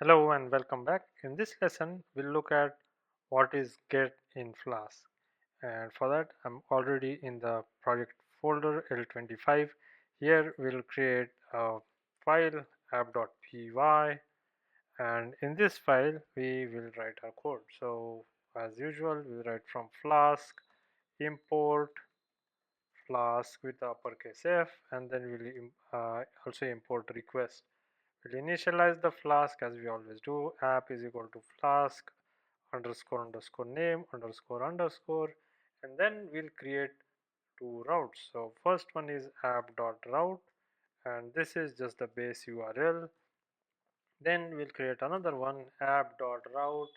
Hello and welcome back. In this lesson, we'll look at what is get in Flask. And for that, I'm already in the project folder L25. Here, we'll create a file app.py, and in this file, we will write our code. So, as usual, we write from Flask import Flask with uppercase F, and then we'll also import request. We'll initialize the Flask as we always do. App is equal to Flask underscore underscore name underscore underscore, and then we'll create two routes. So first one is app.route, and this is just the base URL. Then we'll create another one, app.route,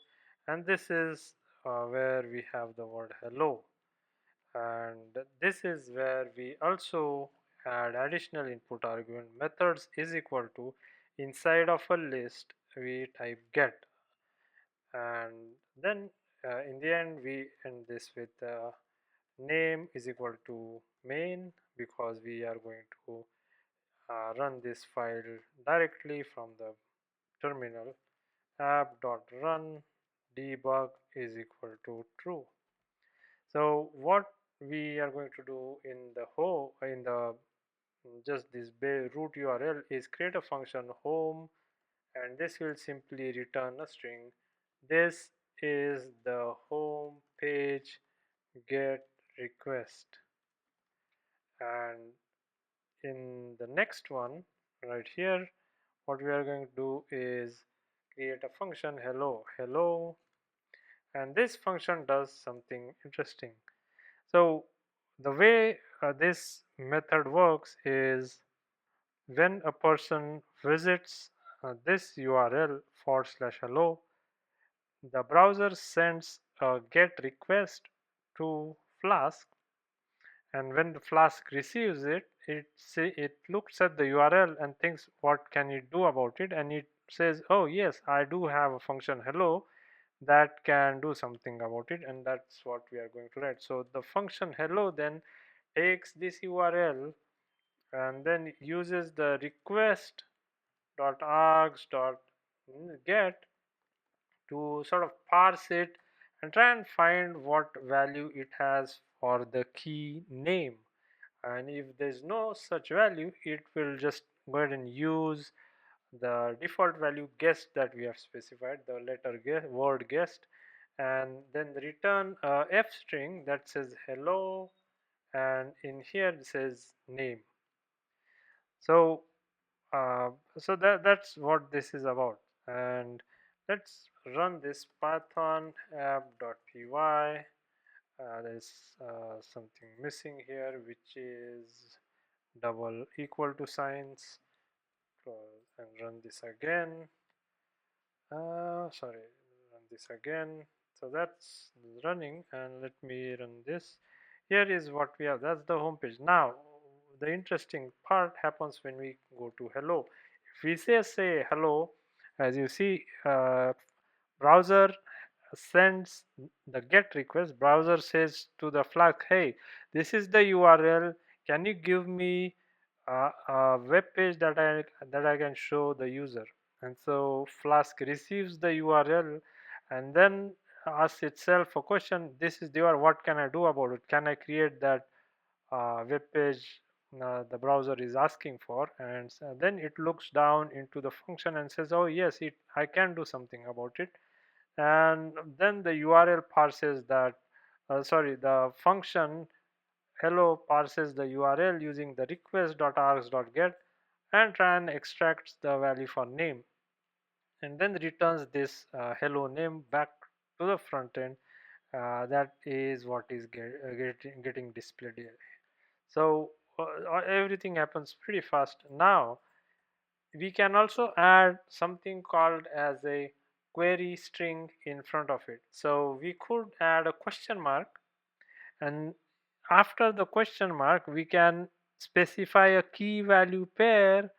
and this is where we have the word hello, and this is where we also add additional input argument. Methods is equal to, inside of a list we type get, and then in the end we end this with name is equal to main, because we are going to run this file directly from the terminal. App.run debug is equal to true. So what we are going to do in the just this root URL is create a function home, and this will simply return a string. This is the home page get request, and in the next one right here, what we are going to do is create a function hello, and this function does something interesting. So the way this method works is, when a person visits this URL /hello, the browser sends a get request to Flask, and when the Flask receives it, it looks at the URL and thinks what can it do about it, and it says, oh yes, I do have a function hello that can do something about it, and that's what we are going to write. So the function hello then takes this URL and then uses the request dot args dot get to sort of parse it and try and find what value it has for the key name. And if there's no such value, it will just go ahead and use the default value guest that we have specified, the letter guest, word guest, and then return a f string that says hello, and in here it says name. So that's what this is about. And let's run this python app.py. There's something missing here, which is double equal to signs. Close and run this again. Sorry, run this again. So that's running, and let me run this. Here is what we have. That's the home page. Now the interesting part happens when we go to hello. If we say hello, as you see, browser sends the get request. Browser says to the Flask, hey, this is the URL, can you give me a web page that I can show the user? And so Flask receives the URL and then asks itself a question, this is the URL, what can I do about it? Can I create that web page the browser is asking for? And then it looks down into the function and says, oh yes, I can do something about it. And then the URL parses that, the function hello parses the URL using the request.args.get and try and extracts the value for name, and then returns this hello name back to the front end. That is what is getting displayed here. So everything happens pretty fast. Now we can also add something called as a query string in front of it. So we could add a question mark, and after the question mark we can specify a key value pair.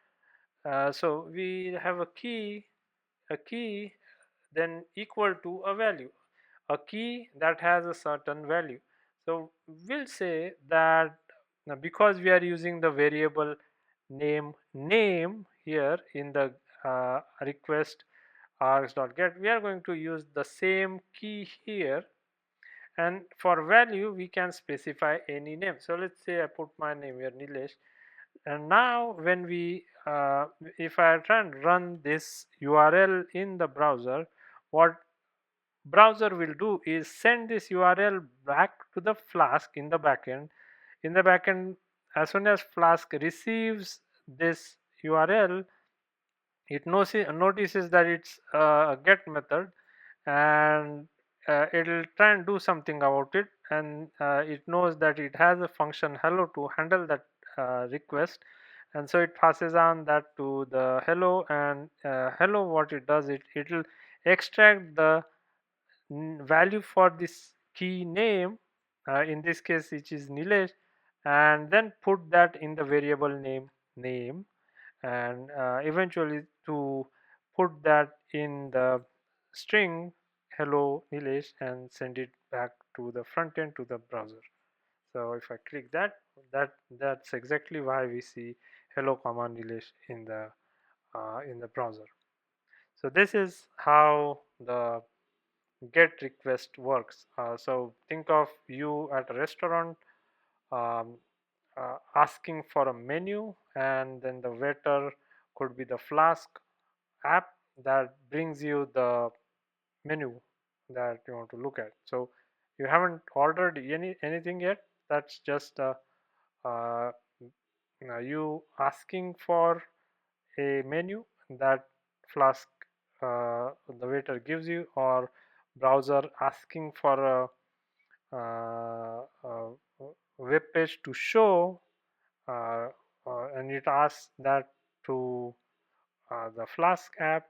So we have a key then equal to a value, a key that has a certain value. So we'll say that because we are using the variable name here in the request args.get, we are going to use the same key here, and for value we can specify any name. So let's say I put my name here, Nilesh, and now when we if I try and run this URL in the browser, what browser will do is send this URL back to the Flask in the backend. In the backend, as soon as Flask receives this URL, it notices that it's a get method, and it'll try and do something about it, and it knows that it has a function hello to handle that request, and so it passes on that to the hello, and hello, what it does, it'll extract the value for this key name, in this case which is Nilesh, and then put that in the variable name, and eventually to put that in the string hello Nilesh and send it back to the front end to the browser. So if I click that, that's exactly why we see hello comma Nilesh in the browser. So this is how the get request works. So think of you at a restaurant, um, asking for a menu, and then the waiter could be the Flask app that brings you the menu that you want to look at. So you haven't ordered anything yet. That's just uh, you asking for a menu that Flask the waiter gives you, or browser asking for a web page to show, uh, and it asks that to the Flask app,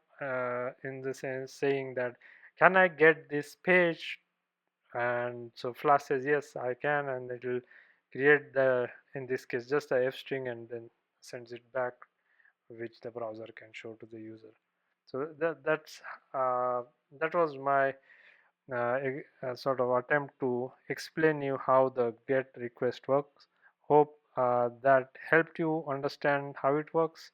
in the sense saying that can I get this page, and so Flask says yes I can, and it will create the, in this case, just a f string and then sends it back, which the browser can show to the user. So uh, that was my sort of attempt to explain you how the get request works. Hope that helped you understand how it works.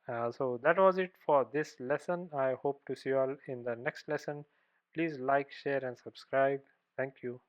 So that was it for this lesson. I hope to see you all in the next lesson. Please like, share, and subscribe. Thank you.